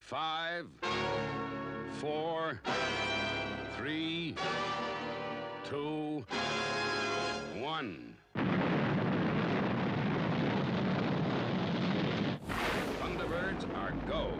5, 4, 3, 2, 1. Thunderbirds are go.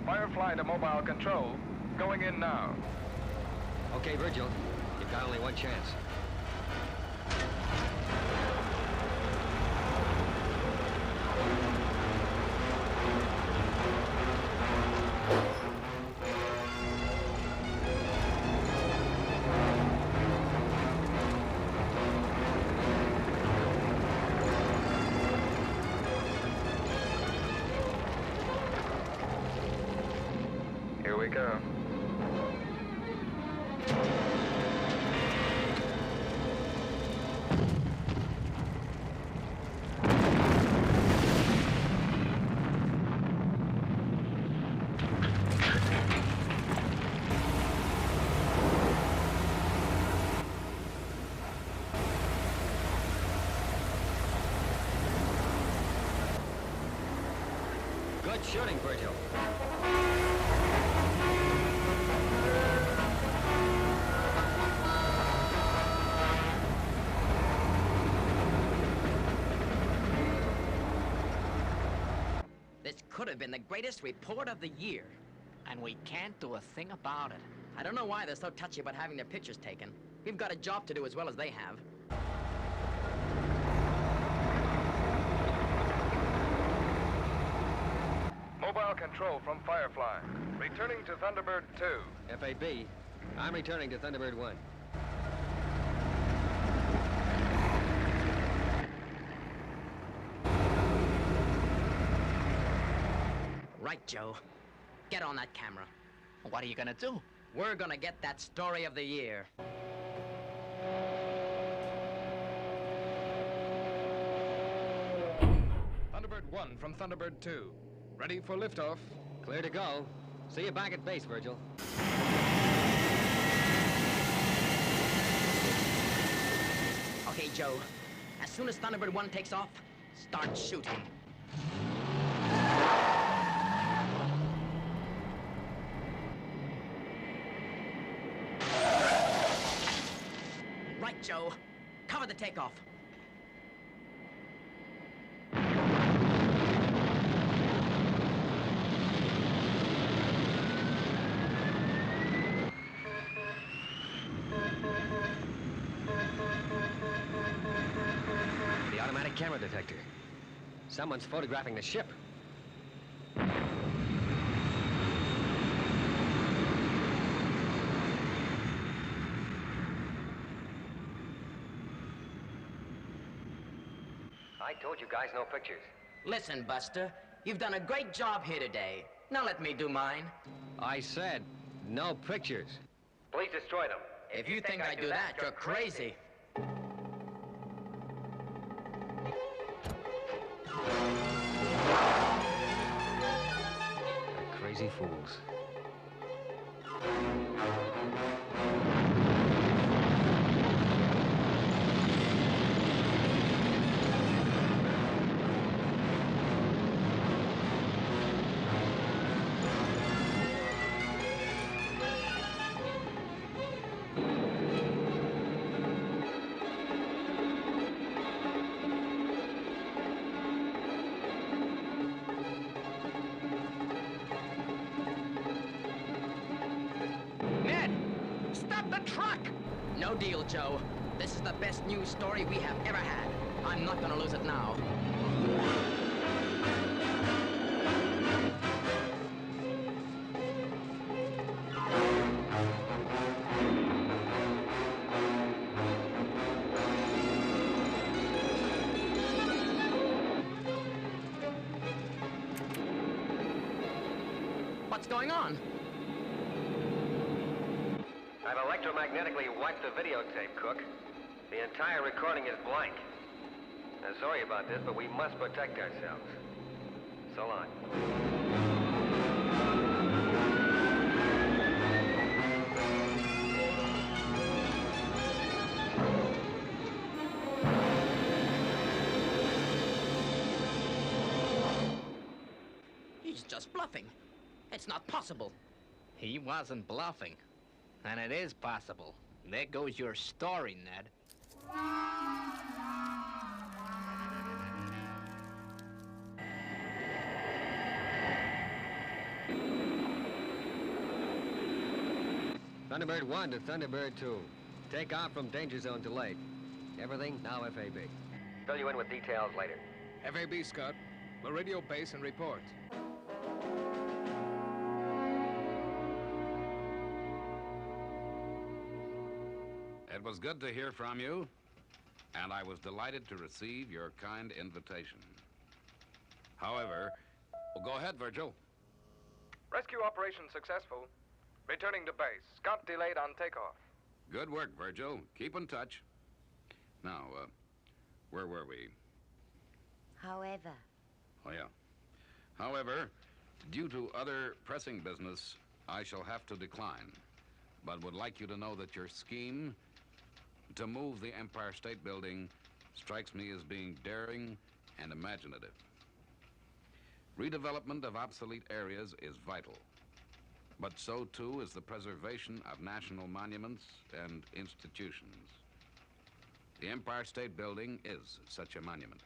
Firefly to mobile control. Going in now. Okay, Virgil. You've got only one chance. Here we go. Good shooting, Virgil. This could have been the greatest report of the year. And we can't do a thing about it. I don't know why they're so touchy about having their pictures taken. We've got a job to do as well as they have. Mobile control from Firefly. Returning to Thunderbird 2. FAB, I'm returning to Thunderbird 1. Right, Joe. Get on that camera. What are you gonna do? We're gonna get that story of the year. Thunderbird 1 from Thunderbird 2. Ready for liftoff. Clear to go. See you back at base, Virgil. Okay, Joe. As soon as Thunderbird 1 takes off, start shooting. Right, Joe. Cover the takeoff. The automatic camera detector. Someone's photographing the ship. I told you guys no pictures. Listen, Buster, you've done a great job here today. Now let me do mine. I said no pictures. Please destroy them. If you think I do that, you're crazy. Crazy fools. Ned! Stop the truck! No deal, Joe. This is the best news story we have ever had. I'm not gonna lose it now. What's going on? I've electromagnetically wiped the videotape, Cook. The entire recording is blank. I'm sorry about this, but we must protect ourselves. So long. He's just bluffing. It's not possible. He wasn't bluffing. And it is possible. There goes your story, Ned. Thunderbird 1 to Thunderbird 2. Take off from danger zone delayed. Everything now FAB. Fill you in with details later. FAB, Scott. We'll radio base and report. It was good to hear from you, and I was delighted to receive your kind invitation. However, go ahead, Virgil. Rescue operation successful. Returning to base. Scott delayed on takeoff. Good work, Virgil. Keep in touch. Now, where were we? However. Oh, yeah. However, due to other pressing business, I shall have to decline, but would like you to know that your scheme to move the Empire State Building strikes me as being daring and imaginative. Redevelopment of obsolete areas is vital, but so too is the preservation of national monuments and institutions. The Empire State Building is such a monument.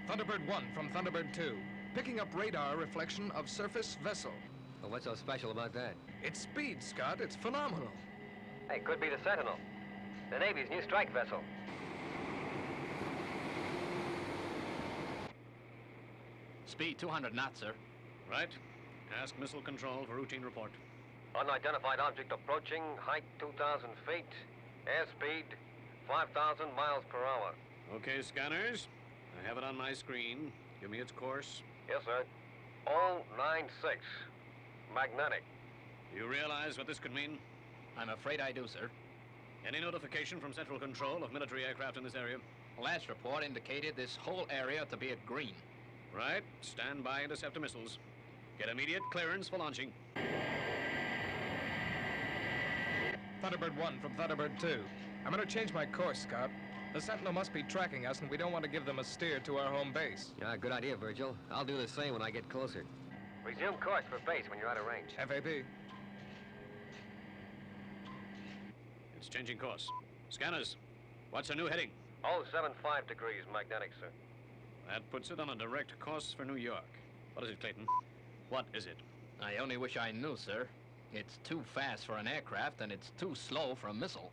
Thunderbird 1 from Thunderbird 2. Picking up radar reflection of surface vessel. Well, what's so special about that? Its speed, Scott. It's phenomenal. Hey, could be the Sentinel. The Navy's new strike vessel. Speed 200 knots, sir. Right. Ask missile control for routine report. Unidentified object approaching, height 2,000 feet, airspeed 5,000 miles per hour. Okay, scanners. I have it on my screen. Give me its course. Yes, sir. 096. Magnetic. Do you realize what this could mean? I'm afraid I do, sir. Any notification from Central Control of military aircraft in this area? Last report indicated this whole area to be at green. Right. Stand by interceptor missiles. Get immediate clearance for launching. Thunderbird 1 from Thunderbird 2. I'm going to change my course, Scott. The Sentinel must be tracking us, and we don't want to give them a steer to our home base. Yeah, good idea, Virgil. I'll do the same when I get closer. Resume course for base when you're out of range. FAB. It's changing course. Scanners, what's our new heading? 075 degrees magnetic, sir. That puts it on a direct course for New York. What is it, Clayton? What is it? I only wish I knew, sir. It's too fast for an aircraft, and it's too slow for a missile.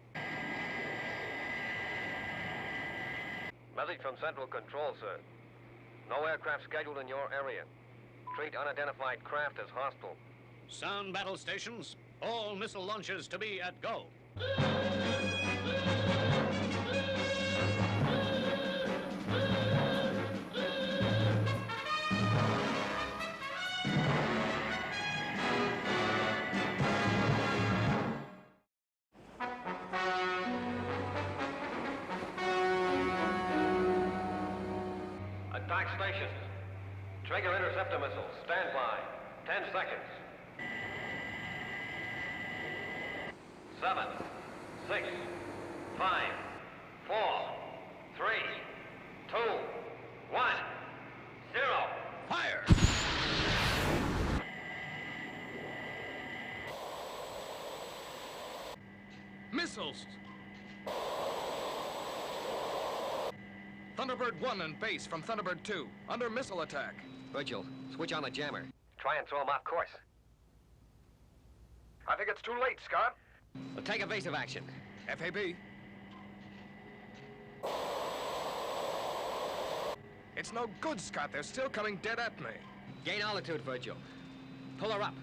Message from Central Control, sir. No aircraft scheduled in your area. Treat unidentified craft as hostile. Sound battle stations. All missile launches to be at go. Trigger interceptor missiles. Stand by. 10 seconds. 7, 6, 5, 4, 3, 2, 1, 0. Fire! Missiles! Thunderbird 1 and base from Thunderbird 2. Under missile attack. Virgil, switch on the jammer. Try and throw him off course. I think it's too late, Scott. Well, take evasive action. FAB. It's no good, Scott. They're still coming dead at me. Gain altitude, Virgil. Pull her up.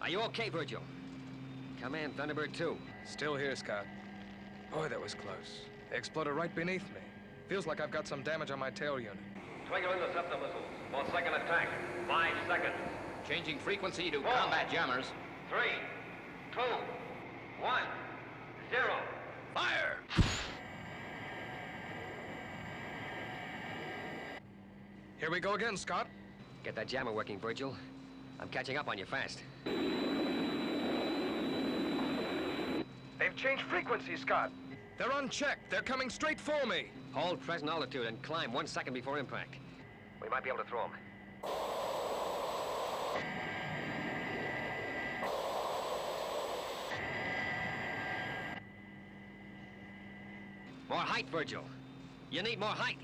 Are you okay, Virgil? Come in, Thunderbird 2. Still here, Scott. Boy, that was close. They exploded right beneath me. Feels like I've got some damage on my tail unit. Trigger interceptor missiles. For second attack. 5 seconds. Changing frequency to 4, combat jammers. 3, 2, 1, 0. Fire! Here we go again, Scott. Get that jammer working, Virgil. I'm catching up on you fast. They've changed frequency, Scott. They're unchecked. They're coming straight for me. Hold present altitude and climb 1 second before impact. We might be able to throw him. More height, Virgil. You need more height.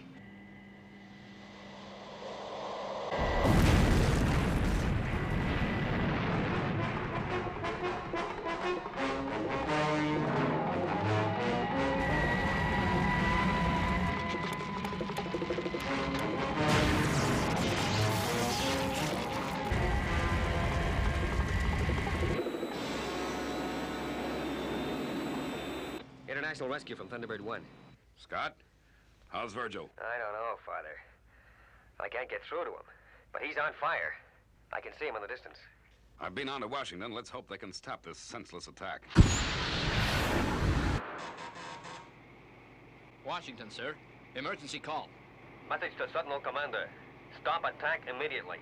International rescue from Thunderbird 1. Scott, how's Virgil? I don't know, Father. I can't get through to him. But he's on fire. I can see him in the distance. I've been on to Washington. Let's hope they can stop this senseless attack. Washington, sir. Emergency call. Message to Sentinel Commander. Stop attack immediately.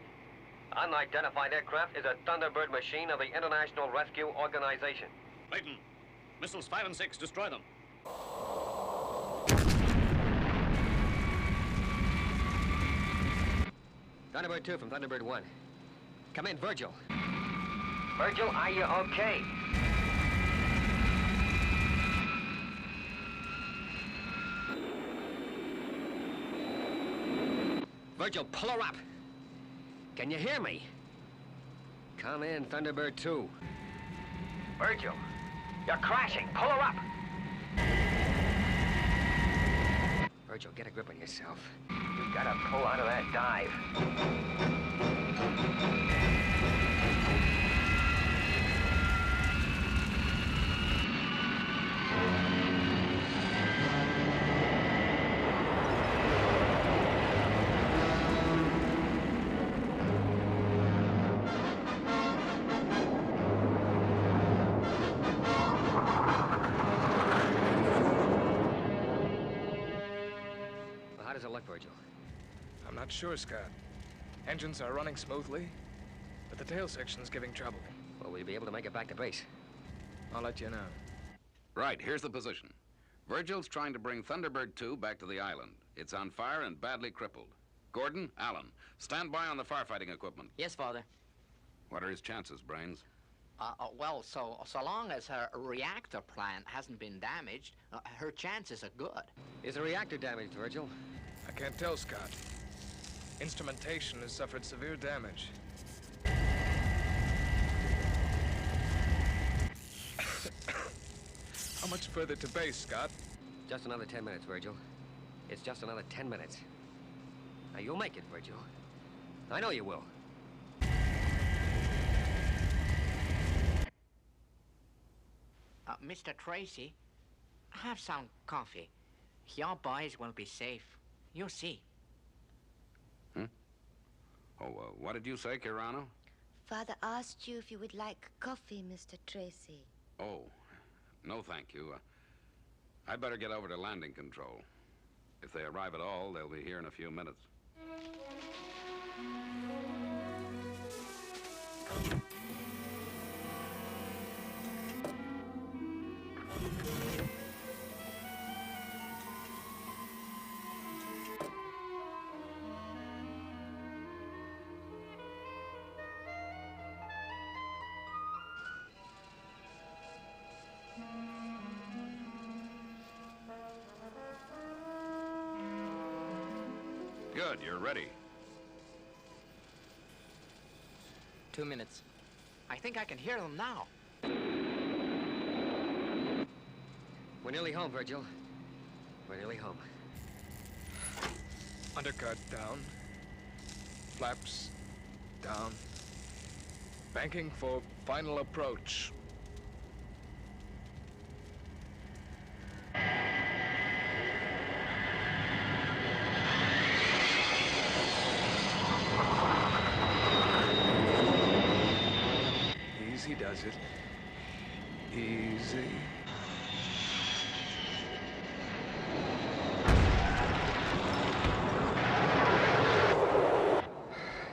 Unidentified aircraft is a Thunderbird machine of the International Rescue Organization. Clayton, missiles 5 and 6, destroy them. Thunderbird 2 from Thunderbird 1. Come in, Virgil. Virgil, are you okay? Virgil, pull her up. Can you hear me? Come in, Thunderbird 2. Virgil, you're crashing. Pull her up. Virgil, get a grip on yourself. You gotta pull out of that dive. Well, how does it look, Virgil? I'm not sure, Scott. Engines are running smoothly, but the tail section's giving trouble. Well, will you be able to make it back to base? I'll let you know. Right, here's the position. Virgil's trying to bring Thunderbird 2 back to the island. It's on fire and badly crippled. Gordon, Allen, stand by on the firefighting equipment. Yes, Father. What are his chances, Brains? Well, so long as her reactor plant hasn't been damaged, her chances are good. Is the reactor damaged, Virgil? I can't tell, Scott. Instrumentation has suffered severe damage. How much further to base, Scott? Just another 10 minutes, Virgil. It's just another 10 minutes. Now, you'll make it, Virgil. I know you will. Mr. Tracy, have some coffee. Your boys will be safe. You'll see. What did you say, Kirano? Father asked you if you would like coffee, Mr. Tracy. Oh, no thank you. I'd better get over to landing control. If they arrive at all, they'll be here in a few minutes. Good, you're ready. 2 minutes. I think I can hear them now. We're nearly home, Virgil. We're nearly home. Undercut down. Flaps down. Banking for final approach. Easy does it. Easy.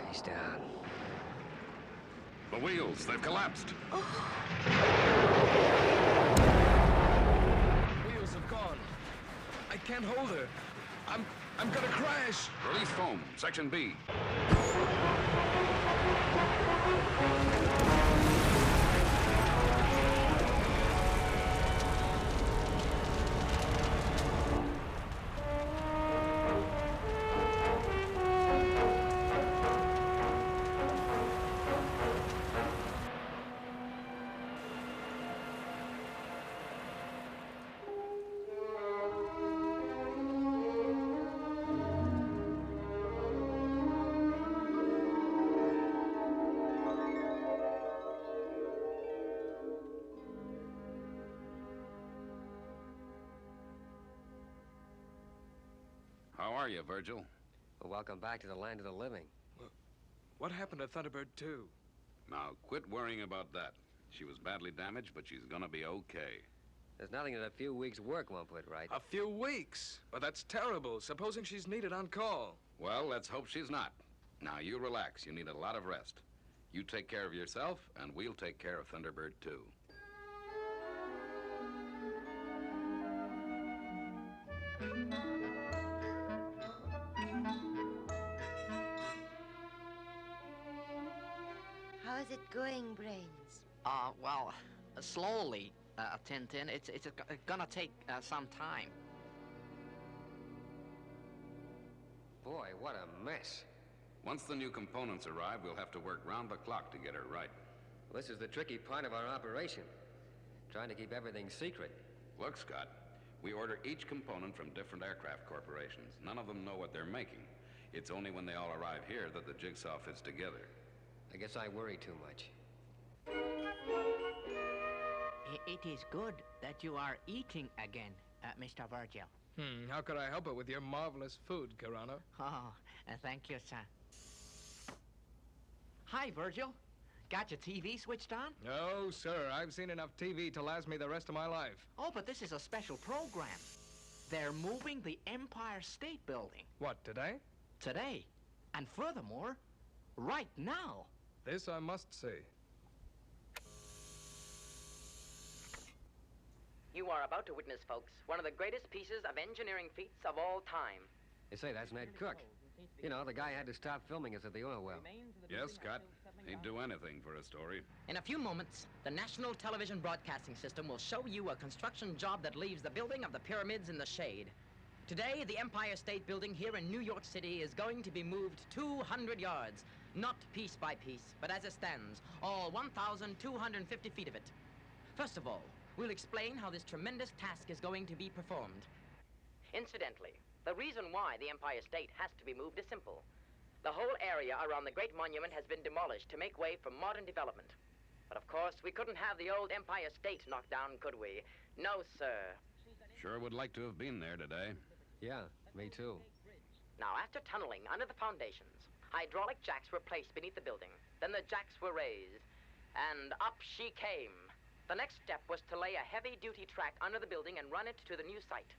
He's down. The wheels, they've collapsed. Wheels have gone. I can't hold her. I'm gonna crash. Release foam, Section B. How are you, Virgil? Well, welcome back to the land of the living. What happened to Thunderbird 2? Now, quit worrying about that. She was badly damaged, but she's gonna be okay. There's nothing that a few weeks' work won't put right. A few weeks? But that's terrible. Supposing she's needed on call. Well, let's hope she's not. Now, you relax. You need a lot of rest. You take care of yourself, and we'll take care of Thunderbird 2. How is it going, Brains? Well, slowly, Tintin. It's gonna take some time. Boy, what a mess. Once the new components arrive, we'll have to work round the clock to get her right. This is the tricky part of our operation. Trying to keep everything secret. Look, Scott, we order each component from different aircraft corporations. None of them know what they're making. It's only when they all arrive here that the jigsaw fits together. I guess I worry too much. It is good that you are eating again, Mr. Virgil. How could I help it with your marvelous food, Carano? Oh, thank you, sir. Hi, Virgil. Got your TV switched on? No, sir. I've seen enough TV to last me the rest of my life. Oh, but this is a special program. They're moving the Empire State Building. What, today? Today. And furthermore, right now. This I must see. You are about to witness, folks, one of the greatest pieces of engineering feats of all time. You say, that's Ned Cook. You know, the guy had to stop filming us at the oil well. Yes, Scott. He'd do anything for a story. In a few moments, the National Television Broadcasting System will show you a construction job that leaves the building of the pyramids in the shade. Today, the Empire State Building here in New York City is going to be moved 200 yards. Not piece by piece, but as it stands, all 1,250 feet of it. First of all, we'll explain how this tremendous task is going to be performed. Incidentally, the reason why the Empire State has to be moved is simple. The whole area around the Great Monument has been demolished to make way for modern development. But of course, we couldn't have the old Empire State knocked down, could we? No, sir. Sure would like to have been there today. Yeah, me too. Now, after tunneling under the foundations, Hydraulic jacks were placed beneath the building. Then the jacks were raised, and up she came. The next step was to lay a heavy-duty track under the building and run it to the new site.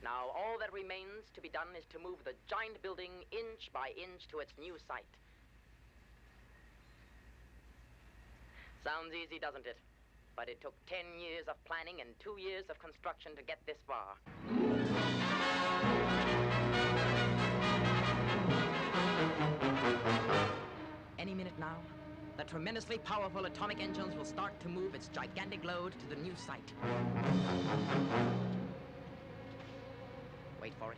Now, all that remains to be done is to move the giant building inch by inch to its new site. Sounds easy, doesn't it? But it took 10 years of planning and 2 years of construction to get this far. Any minute now, the tremendously powerful atomic engines will start to move its gigantic load to the new site. Wait for it.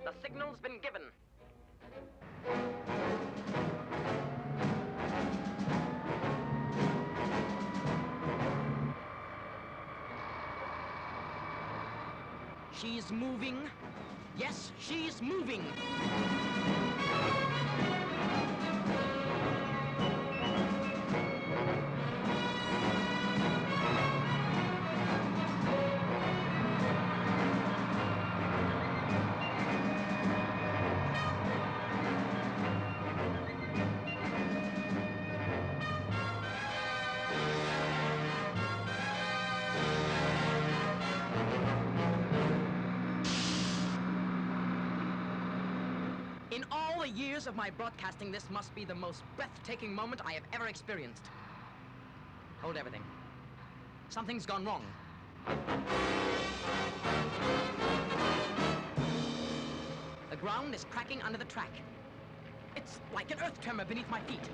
The signal's been given. She's moving. Yes, she's moving. In all the years of my broadcasting, this must be the most breathtaking moment I have ever experienced. Hold everything. Something's gone wrong. The ground is cracking under the track. It's like an earth tremor beneath my feet.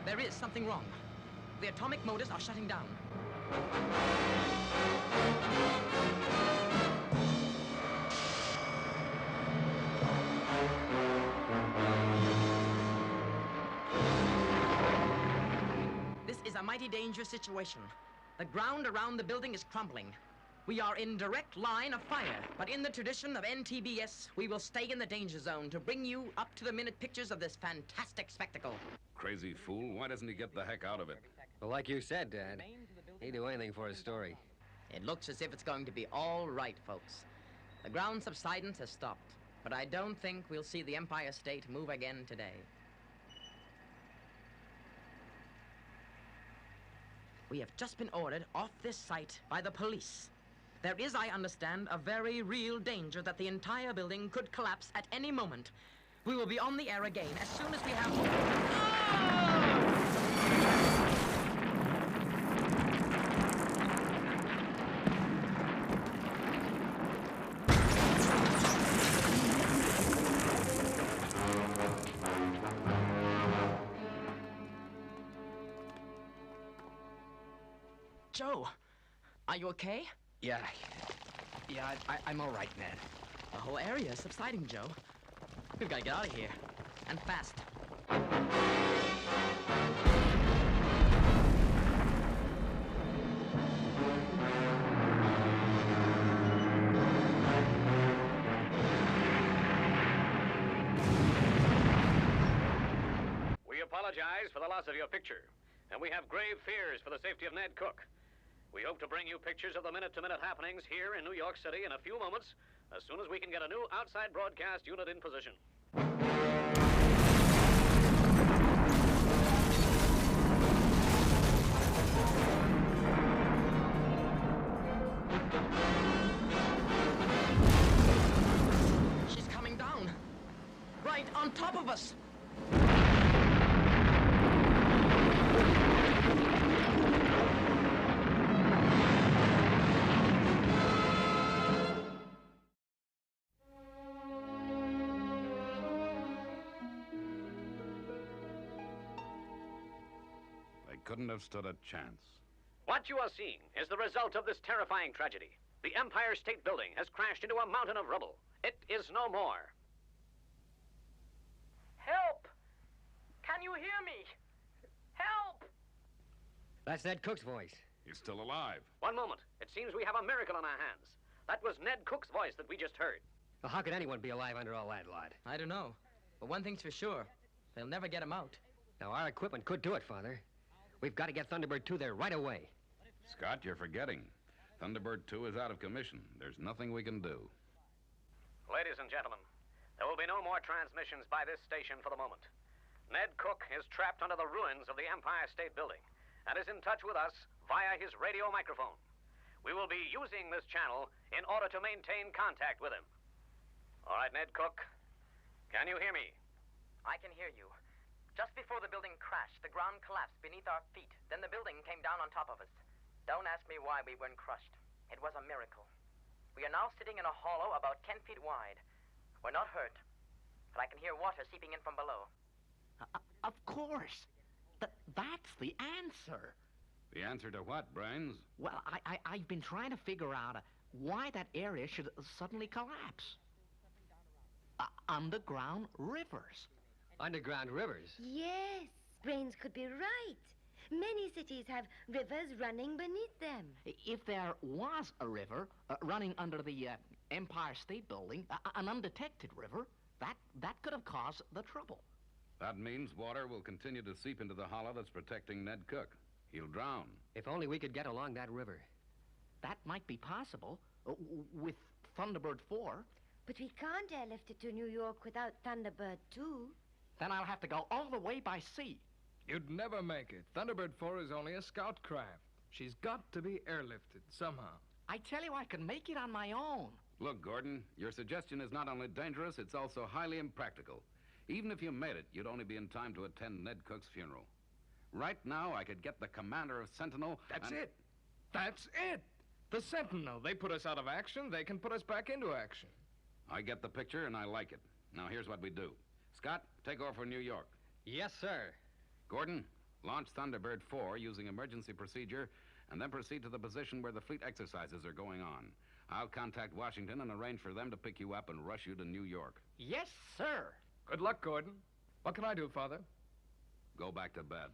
There is something wrong. The atomic motors are shutting down. This is a mighty dangerous situation. The ground around the building is crumbling. We are in direct line of fire, but in the tradition of NTBS, we will stay in the danger zone to bring you up-to-the-minute pictures of this fantastic spectacle. Crazy fool. Why doesn't he get the heck out of it? Well, like you said, Dad, he'd do anything for his story. It looks as if it's going to be all right, folks. The ground subsidence has stopped, but I don't think we'll see the Empire State move again today. We have just been ordered off this site by the police. There is, I understand, a very real danger that the entire building could collapse at any moment. We will be on the air again as soon as we have... Ah! Joe, are you okay? Yeah, I'm all right, Ned. The whole area is subsiding, Joe. We've got to get out of here. And fast. We apologize for the loss of your picture, and we have grave fears for the safety of Ned Cook. We hope to bring you pictures of the minute-to-minute happenings here in New York City in a few moments, as soon as we can get a new outside broadcast unit in position. She's coming down. Right on top of us. Couldn't have stood a chance. What you are seeing is the result of this terrifying tragedy. The Empire State Building has crashed into a mountain of rubble. It is no more. Help! Can you hear me? Help! That's Ned Cook's voice. He's still alive. One moment. It seems we have a miracle on our hands. That was Ned Cook's voice that we just heard. Well, how could anyone be alive under all that, lad? I don't know. But one thing's for sure. They'll never get him out. Now, our equipment could do it, Father. We've got to get Thunderbird 2 there right away. Scott, you're forgetting. Thunderbird 2 is out of commission. There's nothing we can do. Ladies and gentlemen, there will be no more transmissions by this station for the moment. Ned Cook is trapped under the ruins of the Empire State Building and is in touch with us via his radio microphone. We will be using this channel in order to maintain contact with him. All right, Ned Cook, can you hear me? I can hear you. Just before the building crashed, the ground collapsed beneath our feet. Then the building came down on top of us. Don't ask me why we weren't crushed. It was a miracle. We are now sitting in a hollow about 10 feet wide. We're not hurt, but I can hear water seeping in from below. Of course. That's the answer. The answer to what, Brains? Well, I've been trying to figure out why that area should suddenly collapse. Underground rivers. Underground rivers? Yes, Brains could be right. Many cities have rivers running beneath them. If there was a river running under the Empire State Building, an undetected river, that could have caused the trouble. That means water will continue to seep into the hollow that's protecting Ned Cook. He'll drown. If only we could get along that river. That might be possible with Thunderbird 4. But we can't airlift it to New York without Thunderbird 2. Then I'll have to go all the way by sea. You'd never make it. Thunderbird 4 is only a scout craft. She's got to be airlifted somehow. I tell you, I can make it on my own. Look, Gordon, your suggestion is not only dangerous, it's also highly impractical. Even if you made it, you'd only be in time to attend Ned Cook's funeral. Right now, I could get the commander of Sentinel... That's it. That's it. The Sentinel. They put us out of action. They can put us back into action. I get the picture, and I like it. Now, here's what we do. Scott, take over for New York. Yes, sir. Gordon, launch Thunderbird 4 using emergency procedure, and then proceed to the position where the fleet exercises are going on. I'll contact Washington and arrange for them to pick you up and rush you to New York. Yes, sir. Good luck, Gordon. What can I do, Father? Go back to bed.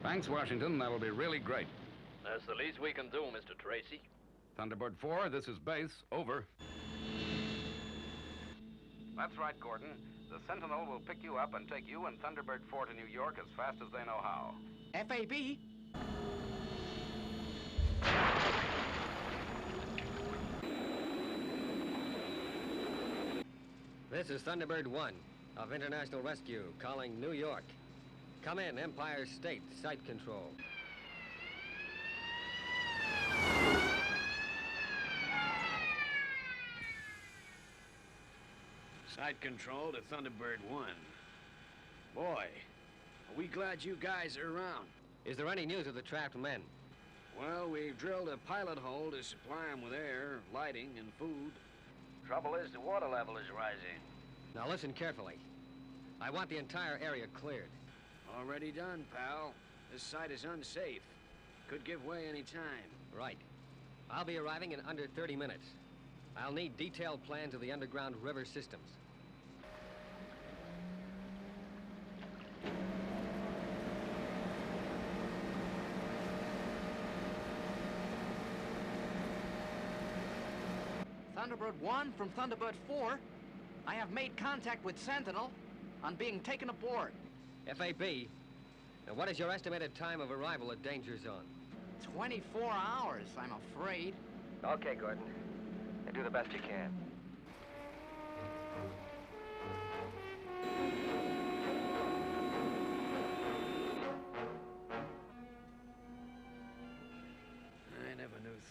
Thanks, Washington. That'll be really great. That's the least we can do, Mr. Tracy. Thunderbird 4, this is base. Over. That's right, Gordon. The Sentinel will pick you up and take you and Thunderbird 4 to New York as fast as they know how. FAB. This is Thunderbird 1 of International Rescue calling New York. Come in, Empire State, site control. Site control to Thunderbird 1. Boy, are we glad you guys are around. Is there any news of the trapped men? Well, we've drilled a pilot hole to supply them with air, lighting, and food. Trouble is, the water level is rising. Now listen carefully. I want the entire area cleared. Already done, pal. This site is unsafe. Could give way any time. Right. I'll be arriving in under 30 minutes. I'll need detailed plans of the underground river systems. Thunderbird 1 from Thunderbird 4. I have made contact with Sentinel on being taken aboard. FAB, now what is your estimated time of arrival at Danger Zone? 24 hours, I'm afraid. Okay, Gordon. And do the best you can.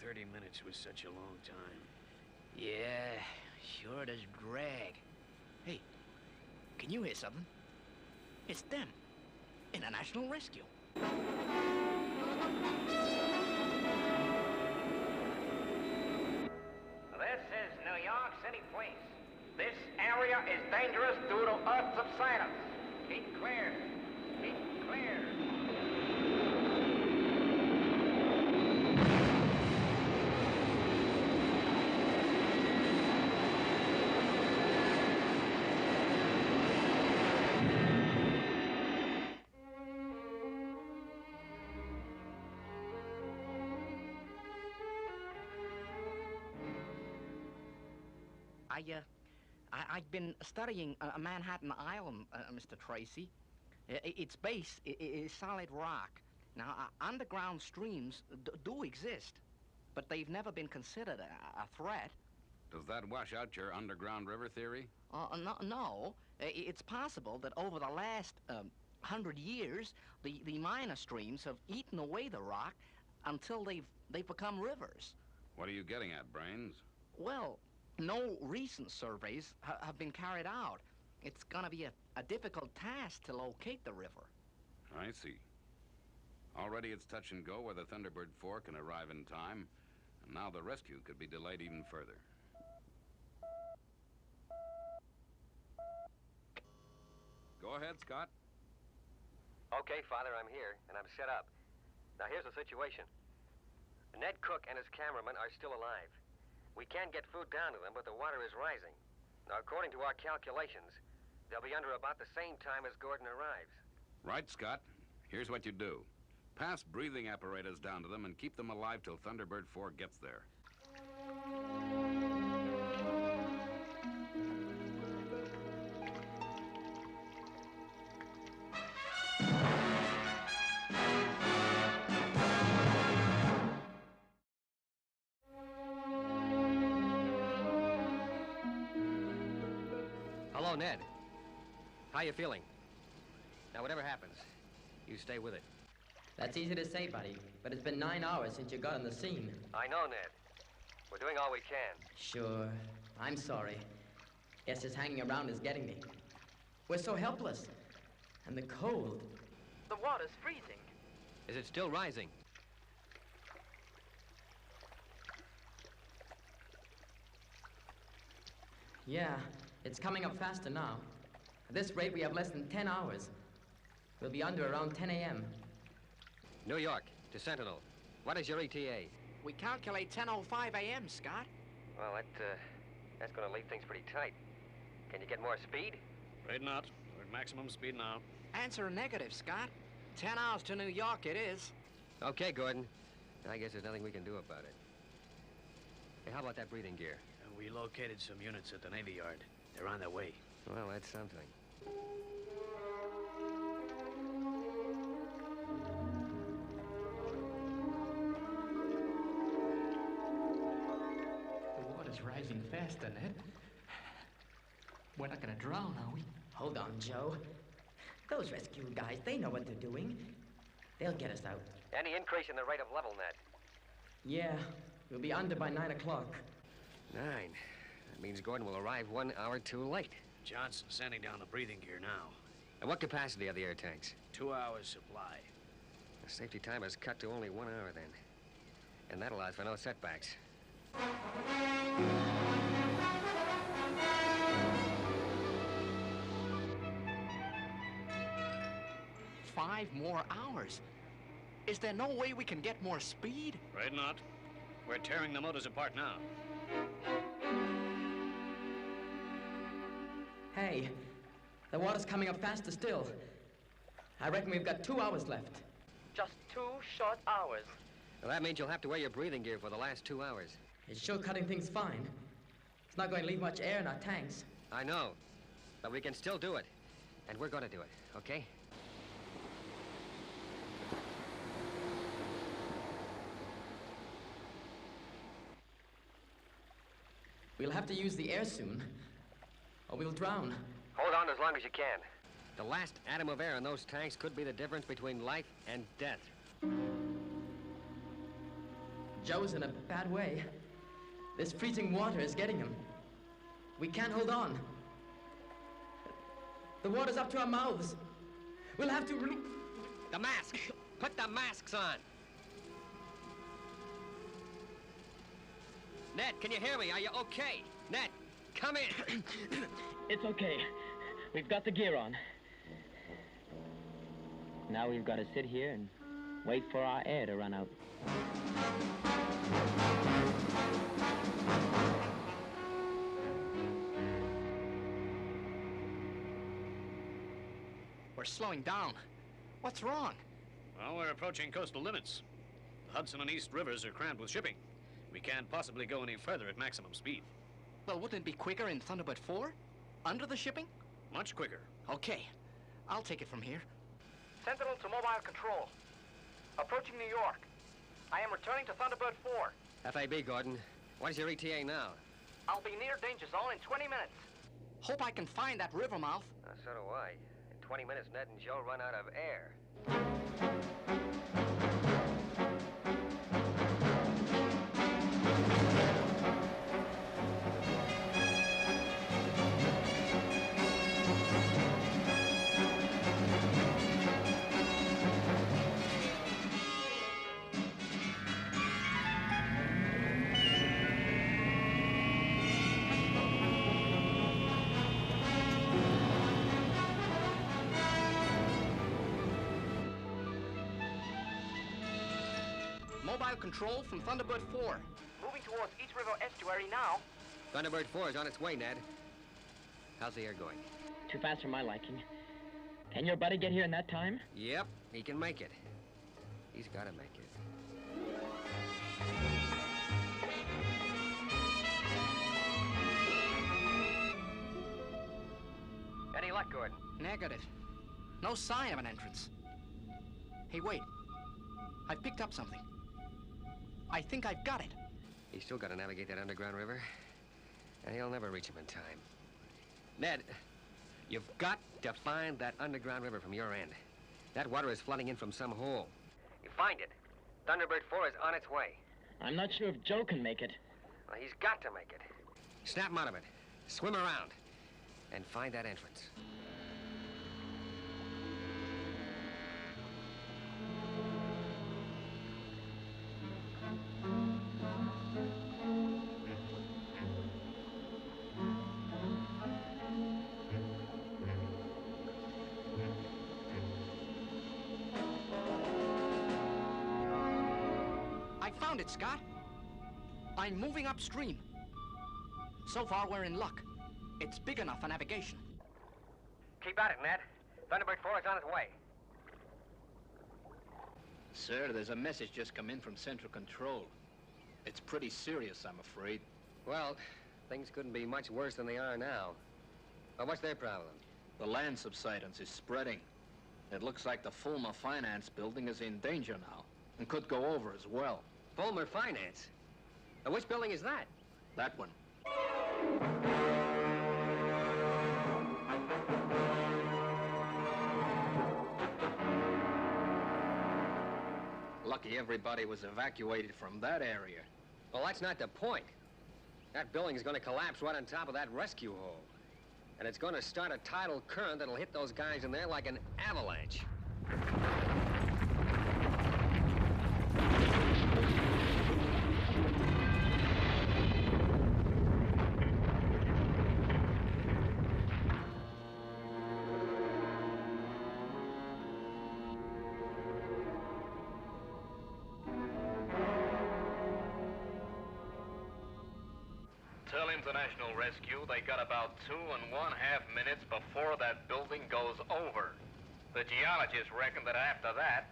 30 minutes was such a long time. Yeah, sure does drag. Hey, can you hear something? It's them. International Rescue. This is New York City Police. This area is dangerous due to Earth subsidence. Keep clear. Keep clear. I've been studying Manhattan Island, Mr. Tracy. Its base is solid rock. Now, underground streams do exist, but they've never been considered a threat. Does that wash out your underground river theory? No. It's possible that over the last 100 years, the minor streams have eaten away the rock until they've become rivers. What are you getting at, Brains? Well, no recent surveys have been carried out. It's going to be a difficult task to locate the river. I see. Already it's touch and go whether Thunderbird 4 can arrive in time, and now the rescue could be delayed even further. Go ahead, Scott. Okay, Father, I'm here, and I'm set up. Now, here's the situation. Ned Cook and his cameraman are still alive. We can get food down to them, but the water is rising. Now, according to our calculations, they'll be under about the same time as Gordon arrives. Right, Scott. Here's what you do. Pass breathing apparatus down to them and keep them alive till Thunderbird 4 gets there. Hello, Ned. How you feeling? Now, whatever happens, you stay with it. That's easy to say, buddy, but it's been 9 hours since you got on the scene. I know, Ned. We're doing all we can. Sure. I'm sorry. Guess this hanging around is getting me. We're so helpless. And the cold. The water's freezing. Is it still rising? Yeah, it's coming up faster now. At this rate, we have less than 10 hours. We'll be under around 10 a.m. New York to Sentinel. What is your ETA? We calculate 10:05 a.m., Scott. Well, that's going to leave things pretty tight. Can you get more speed? Afraid not. We're at maximum speed now. Answer negative, Scott. 10 hours to New York it is. Okay, Gordon. I guess there's nothing we can do about it. Hey, how about that breathing gear? We located some units at the Navy Yard. They're on their way. Well, that's something. The water's rising faster, Ned. We're not gonna drown, are we? Hold on, Joe. Those rescue guys, they know what they're doing. They'll get us out. Any increase in the rate of level, Ned? Yeah, we'll be under by 9 o'clock. 9. That means Gordon will arrive 1 hour too late. Johnson's sending down the breathing gear now. And what capacity are the air tanks? 2 hours supply. The safety time is cut to only 1 hour then. And that allows for no setbacks. 5 more hours. Is there no way we can get more speed? Afraid not. We're tearing the motors apart now. Hey, the water's coming up faster still. I reckon we've got 2 hours left. Just 2 short hours. Well, that means you'll have to wear your breathing gear for the last 2 hours. It's sure cutting things fine. It's not going to leave much air in our tanks. I know. But we can still do it. And we're going to do it, okay? We'll have to use the air soon, or we'll drown. Hold on as long as you can. The last atom of air in those tanks could be the difference between life and death. Joe's in a bad way. This freezing water is getting him. We can't hold on. The water's up to our mouths. We'll have to The mask! Put the masks on! Ned, can you hear me? Are you okay? Ned, come in! It's okay. We've got the gear on. Now we've got to sit here and wait for our air to run out. We're slowing down. What's wrong? Well, we're approaching coastal limits. The Hudson and East rivers are crammed with shipping. We can't possibly go any further at maximum speed. Well, wouldn't it be quicker in Thunderbird 4? Under the shipping? Much quicker. Okay. I'll take it from here. Sentinel to mobile control. Approaching New York. I am returning to Thunderbird 4. FAB, Gordon. What is your ETA now? I'll be near danger zone in 20 minutes. Hope I can find that river mouth. So do I. In 20 minutes, Ned and Joe run out of air. Mobile control from Thunderbird 4. Moving towards East River estuary now. Thunderbird 4 is on its way, Ned. How's the air going? Too fast for my liking. Can your buddy get here in that time? Yep, he can make it. He's got to make it. Any luck, Gordon? Negative. No sign of an entrance. Hey, wait. I've picked up something. I think I've got it. He's still got to navigate that underground river, and he'll never reach him in time. Ned, you've got to find that underground river from your end. That water is flooding in from some hole. You find it. Thunderbird 4 is on its way. I'm not sure if Joe can make it. Well, he's got to make it. Snap him out of it. Swim around. And find that entrance. I found it, Scott. I'm moving upstream. So far, we're in luck. It's big enough for navigation. Keep at it, Ned. Thunderbird 4 is on its way. Sir, there's a message just come in from Central Control. It's pretty serious, I'm afraid. Well, things couldn't be much worse than they are now. But what's their problem? The land subsidence is spreading. It looks like the Fulmer Finance building is in danger now, and could go over as well. Fulmer Finance? Which building is that? That one. Lucky everybody was evacuated from that area. Well, that's not the point. That building is going to collapse right on top of that rescue hole. And it's going to start a tidal current that'll hit those guys in there like an avalanche. Tell International Rescue they got about 2.5 minutes before that building goes over. The geologists reckon that after that,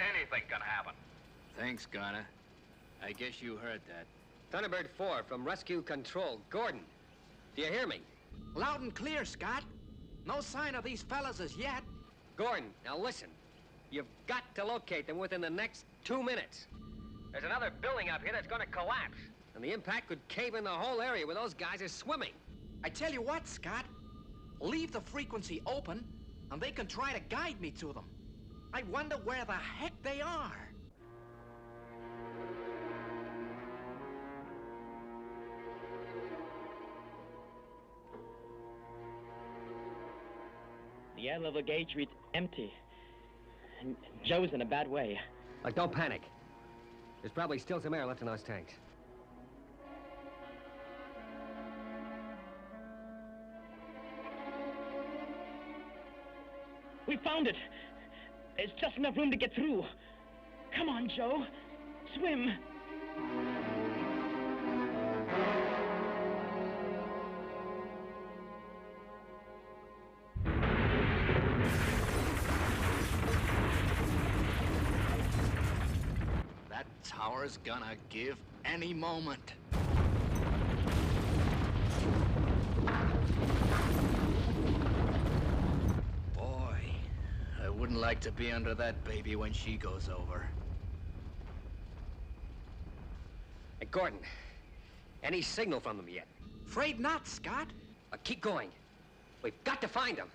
anything can happen. Thanks, Garner. I guess you heard that. Thunderbird 4 from Rescue Control. Gordon, do you hear me? Loud and clear, Scott. No sign of these fellas as yet. Gordon, now listen. You've got to locate them within the next 2 minutes. There's another building up here that's going to collapse. And the impact could cave in the whole area where those guys are swimming. I tell you what, Scott. Leave the frequency open, and they can try to guide me to them. I wonder where the heck they are. The air level gauge reads empty. And Joe's in a bad way. Look, don't panic. There's probably still some air left in those tanks. We found it. There's just enough room to get through. Come on, Joe. Swim. That tower's gonna give any moment. Boy, I wouldn't like to be under that baby when she goes over. Hey, Gordon, any signal from them yet? Afraid not, Scott. Keep going. We've got to find them.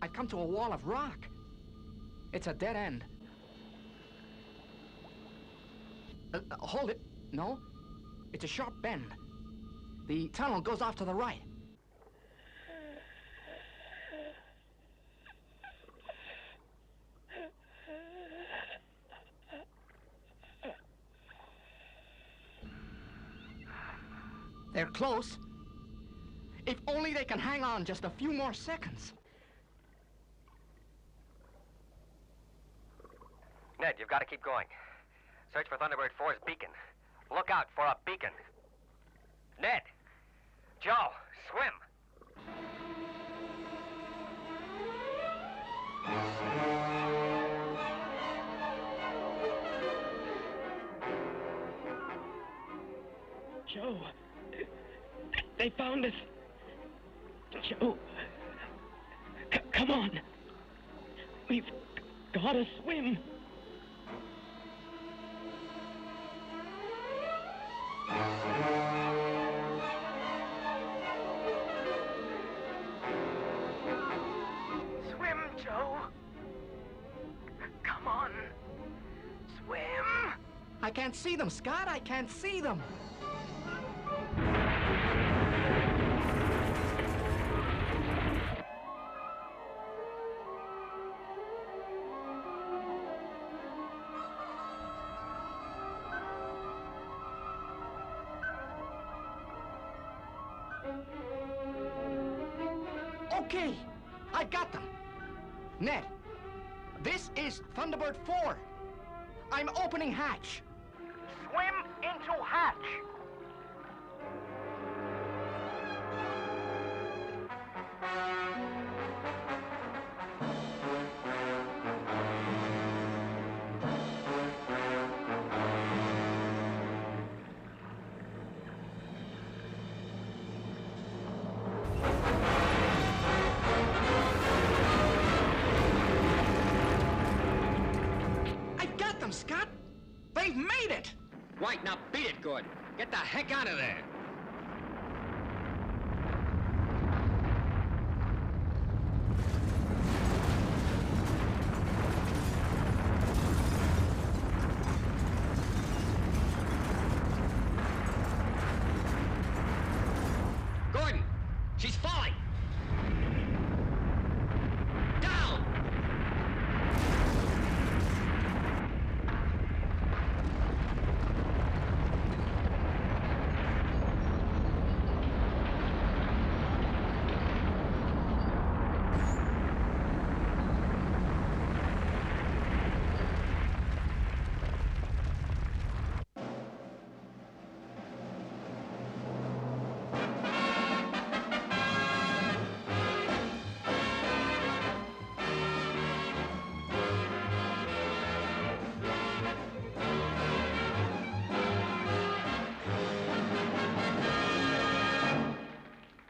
I've come to a wall of rock. It's a dead end. Hold it. No. It's a sharp bend. The tunnel goes off to the right. They're close. If only they can hang on just a few more seconds. Ned, you've got to keep going. Search for Thunderbird 4's beacon. Look out for a beacon. Ned! Joe, swim! Joe. They found us. Joe. Come on. We've got to swim. Swim, Joe. Come on. Swim. I can't see them, Scott. I can't see them. Okay, I got them. Ned, this is Thunderbird 4. I'm opening hatch. Swim into hatch. Scott. They've made it! Right, now beat it good. Get the heck out of there. Gordon, she's falling. Down!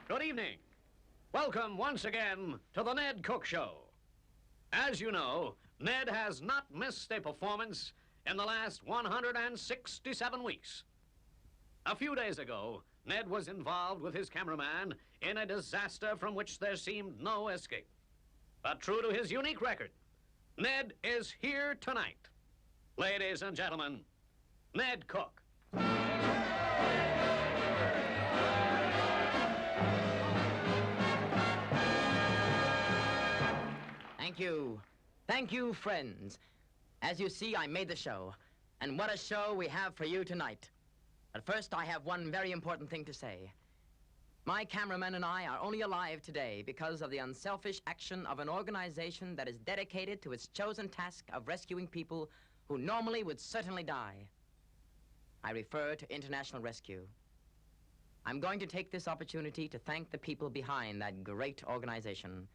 Good evening. Welcome once again to the Ned Cook Show. As you know, Ned has not missed a performance in the last 167 weeks. A few days ago, Ned was involved with his cameraman in a disaster from which there seemed no escape. But true to his unique record, Ned is here tonight. Ladies and gentlemen, Ned Cook. Thank you. Thank you, friends. As you see, I made the show. And what a show we have for you tonight. But first, I have one very important thing to say. My cameraman and I are only alive today because of the unselfish action of an organization that is dedicated to its chosen task of rescuing people who normally would certainly die. I refer to International Rescue. I'm going to take this opportunity to thank the people behind that great organization.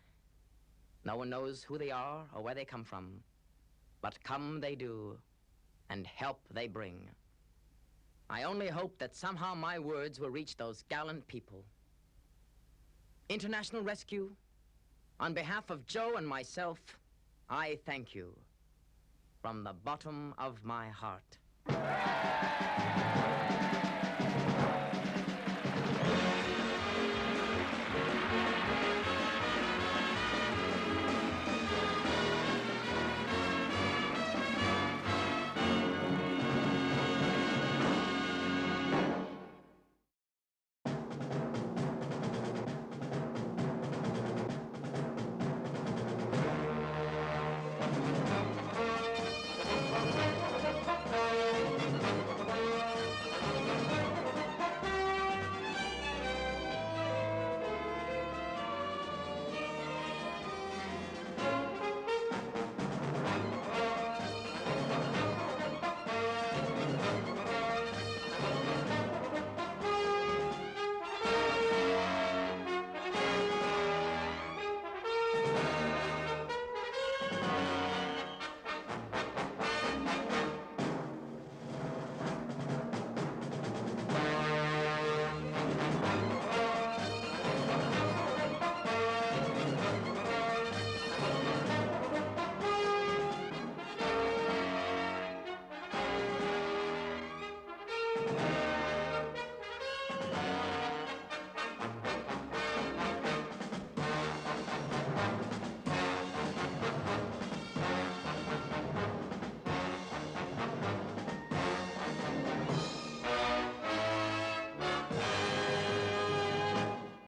No one knows who they are or where they come from, but come they do, and help they bring. I only hope that somehow my words will reach those gallant people. International Rescue, on behalf of Joe and myself, I thank you from the bottom of my heart.